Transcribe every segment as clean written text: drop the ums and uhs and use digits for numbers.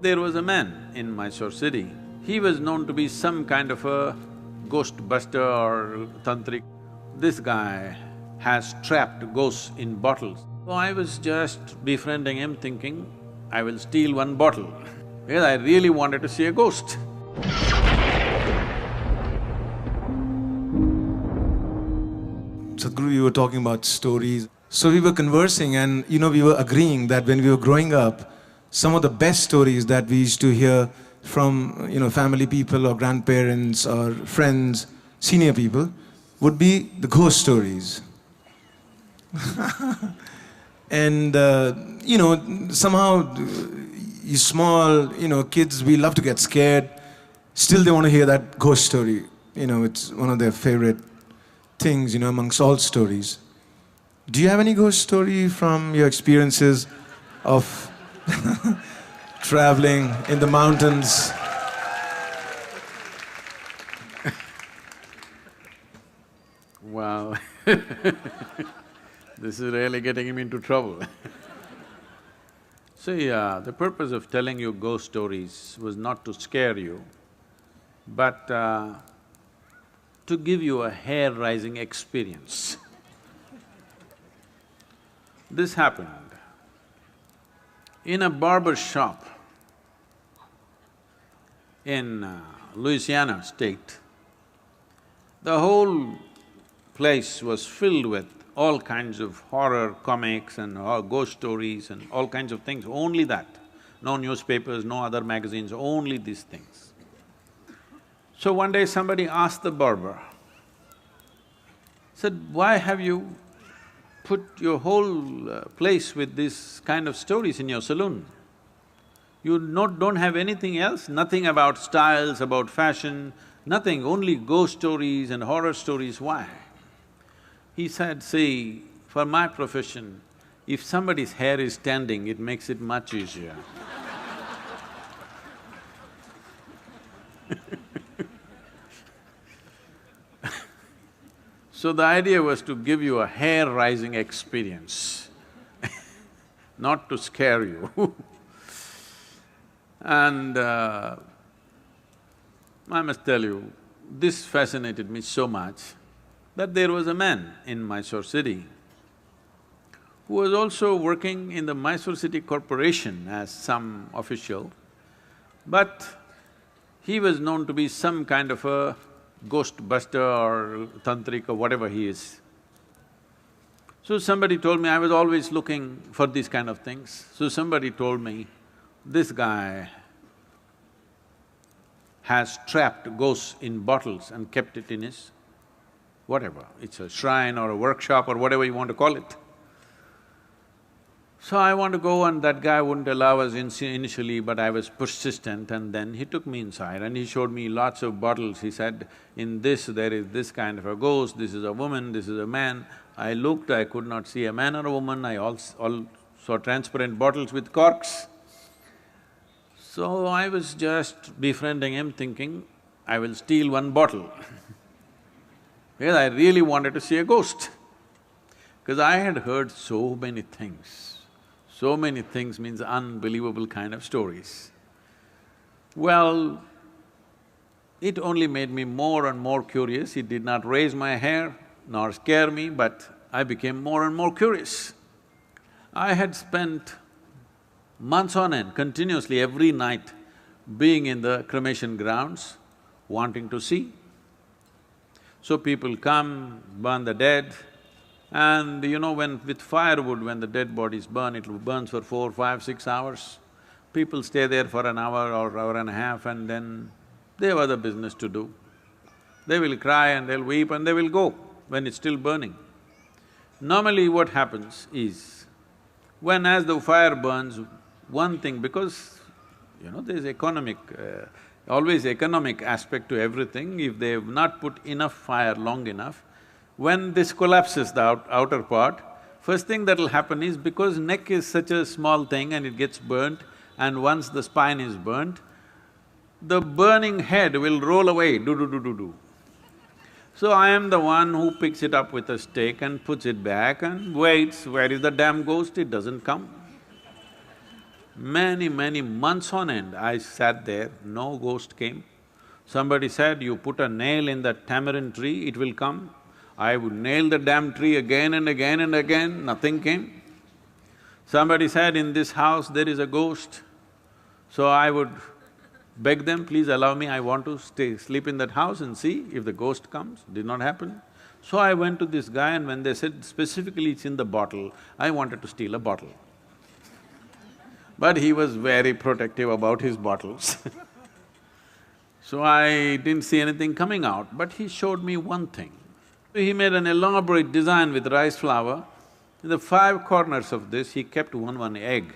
There was a man in Mysore city. He was known to be some kind of a ghost buster or tantric. This guy has trapped ghosts in bottles. So I was just befriending him thinking, I will steal one bottle because I really wanted to see a ghost. Sadhguru, you were talking about stories. So we were conversing and we were agreeing that when we were growing up, some of the best stories that we used to hear from family people or grandparents or friends, senior people, would be the ghost stories. And somehow you small, kids, we love to get scared. Still they want to hear that ghost story. It's one of their favorite things, amongst all stories. Do you have any ghost story from your experiences of traveling in the mountains? Wow this is really getting him into trouble See, the purpose of telling you ghost stories was not to scare you, but to give you a hair-raising experience. This happened in a barber shop in Louisiana state. The whole place was filled with all kinds of horror comics and ghost stories and all kinds of things, only that. No newspapers, no other magazines, only these things. So one day somebody asked the barber, said, why have you put your whole place with this kind of stories in your saloon? You don't have anything else, nothing about styles, about fashion, nothing, only ghost stories and horror stories, why? He said, see, for my profession, if somebody's hair is standing, it makes it much easier. So the idea was to give you a hair-raising experience not to scare you And I must tell you, this fascinated me so much that there was a man in Mysore city who was also working in the Mysore City Corporation as some official, but he was known to be some kind of a ghost buster or tantric or whatever he is. So somebody told me, I was always looking for these kind of things, so somebody told me, this guy has trapped ghosts in bottles and kept it in his whatever, it's a shrine or a workshop or whatever you want to call it. So I want to go and that guy wouldn't allow us initially, but I was persistent and then he took me inside and he showed me lots of bottles. He said, in this there is this kind of a ghost, this is a woman, this is a man. I looked, I could not see a man or a woman, I all saw transparent bottles with corks. So I was just befriending him thinking, I will steal one bottle because I really wanted to see a ghost. Because I had heard so many things. So many things means unbelievable kind of stories. Well, it only made me more and more curious. It did not raise my hair nor scare me, but I became more and more curious. I had spent months on end, continuously every night, being in the cremation grounds, wanting to see. So people come, burn the dead, and when with firewood, when the dead bodies burn, it burns for 4, 5, 6 hours. People stay there for an hour or hour and a half and then they have other business to do. They will cry and they'll weep and they will go when it's still burning. Normally what happens is, when as the fire burns, one thing, because there's always economic aspect to everything, if they've not put enough fire long enough, when this collapses, the outer part, first thing that'll happen is because neck is such a small thing and it gets burnt, and once the spine is burnt, the burning head will roll away, do. So I am the one who picks it up with a stake and puts it back and waits, where is the damn ghost? It doesn't come. Many months on end, I sat there, no ghost came. Somebody said, you put a nail in that tamarind tree, it will come. I would nail the damn tree again and again and again, nothing came. Somebody said, in this house there is a ghost. So I would beg them, please allow me, I want to sleep in that house and see if the ghost comes. Did not happen. So I went to this guy, and when they said specifically it's in the bottle, I wanted to steal a bottle. But he was very protective about his bottles So I didn't see anything coming out, but he showed me one thing. He made an elaborate design with rice flour. In the five corners of this, he kept one egg.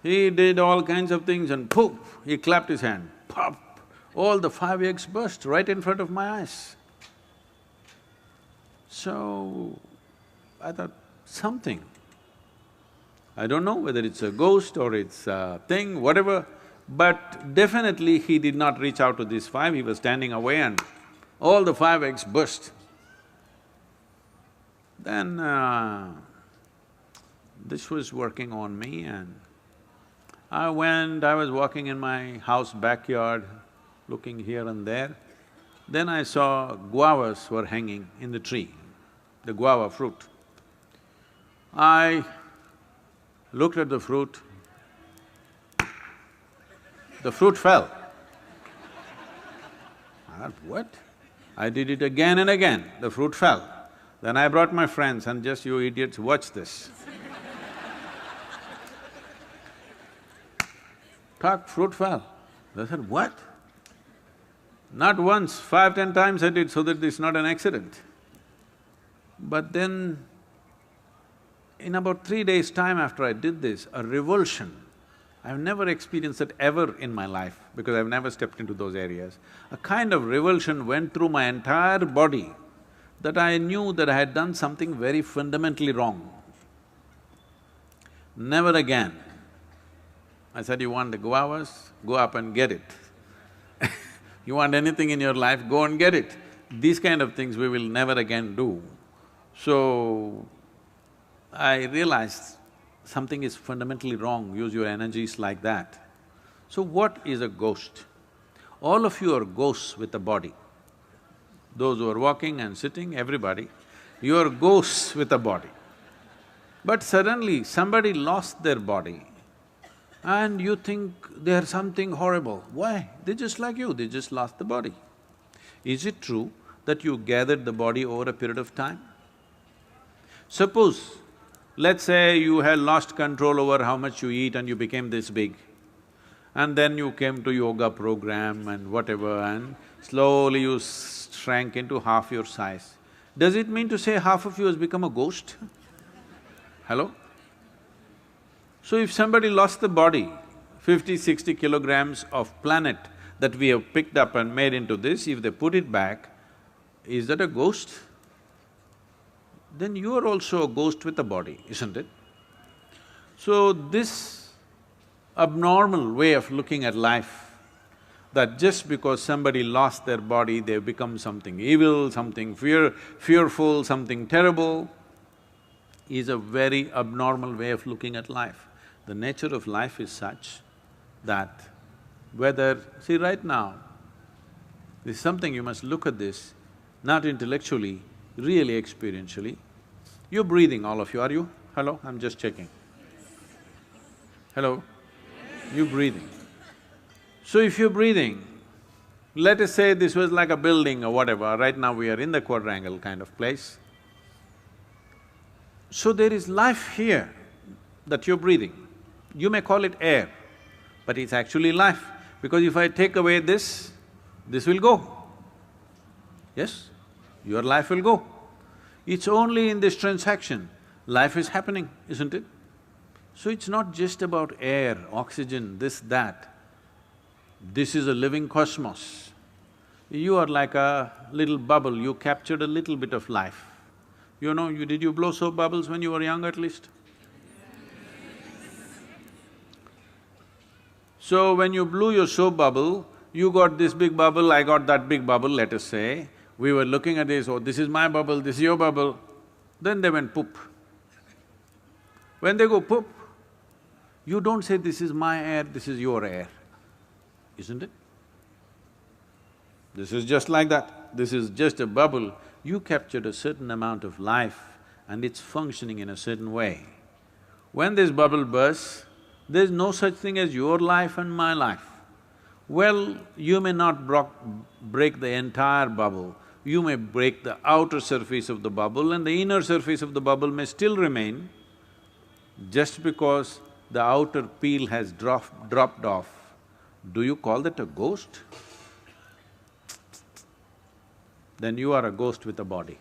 He did all kinds of things and poof, he clapped his hand, pop! All the five eggs burst right in front of my eyes. So, I thought, something. I don't know whether it's a ghost or it's a thing, whatever, but definitely he did not reach out to these five, he was standing away and all the five eggs burst. Then this was working on me, and I was walking in my house backyard, looking here and there. Then I saw guavas were hanging in the tree, the guava fruit. I looked at the fruit fell. I thought, what? I did it again and again, the fruit fell. Then I brought my friends and just, you idiots, watch this. Talk, fruit fell. They said, what? Not once, 5, 10 times I did so that it's not an accident. But then, in about 3 days' time after I did this, a revulsion, I've never experienced it ever in my life because I've never stepped into those areas. A kind of revulsion went through my entire body that I knew that I had done something very fundamentally wrong. Never again. I said, you want the guavas? Go up and get it. You want anything in your life, go and get it. These kind of things we will never again do. So, I realized something is fundamentally wrong, use your energies like that. So what is a ghost? All of you are ghosts with a body. Those who are walking and sitting, everybody, you are ghosts with a body. But suddenly somebody lost their body and you think they are something horrible. Why? They're just like you, they just lost the body. Is it true that you gathered the body over a period of time? Suppose, let's say you had lost control over how much you eat and you became this big, and then you came to yoga program and whatever, and slowly you shrank into half your size. Does it mean to say half of you has become a ghost? Hello? So if somebody lost the body, 50, 60 kilograms of planet that we have picked up and made into this, if they put it back, is that a ghost? Then you are also a ghost with a body, isn't it? So this abnormal way of looking at life, that just because somebody lost their body, they've become something evil, something fearful, something terrible, is a very abnormal way of looking at life. The nature of life is such that whether… See, right now, this is something you must look at this, not intellectually, really experientially. You're breathing, all of you, are you? Hello? I'm just checking. Hello? You're breathing. So if you're breathing, let us say this was like a building or whatever, right now we are in the quadrangle kind of place. So there is life here that you're breathing. You may call it air, but it's actually life, because if I take away this will go. Yes? Your life will go. It's only in this transaction, life is happening, isn't it? So it's not just about air, oxygen, this, that. This is a living cosmos. You are like a little bubble, you captured a little bit of life. You know, did you blow soap bubbles when you were young at least? So when you blew your soap bubble, you got this big bubble, I got that big bubble, let us say. We were looking at this, oh, this is my bubble, this is your bubble. Then they went poop. When they go poop, You don't say, this is my air, this is your air, isn't it? This is just like that. This is just a bubble. You captured a certain amount of life and it's functioning in a certain way. When this bubble bursts, there's no such thing as your life and my life. Well, you may not break the entire bubble, you may break the outer surface of the bubble and the inner surface of the bubble may still remain. Just because the outer peel has dropped off, do you call that a ghost? Then you are a ghost with a body.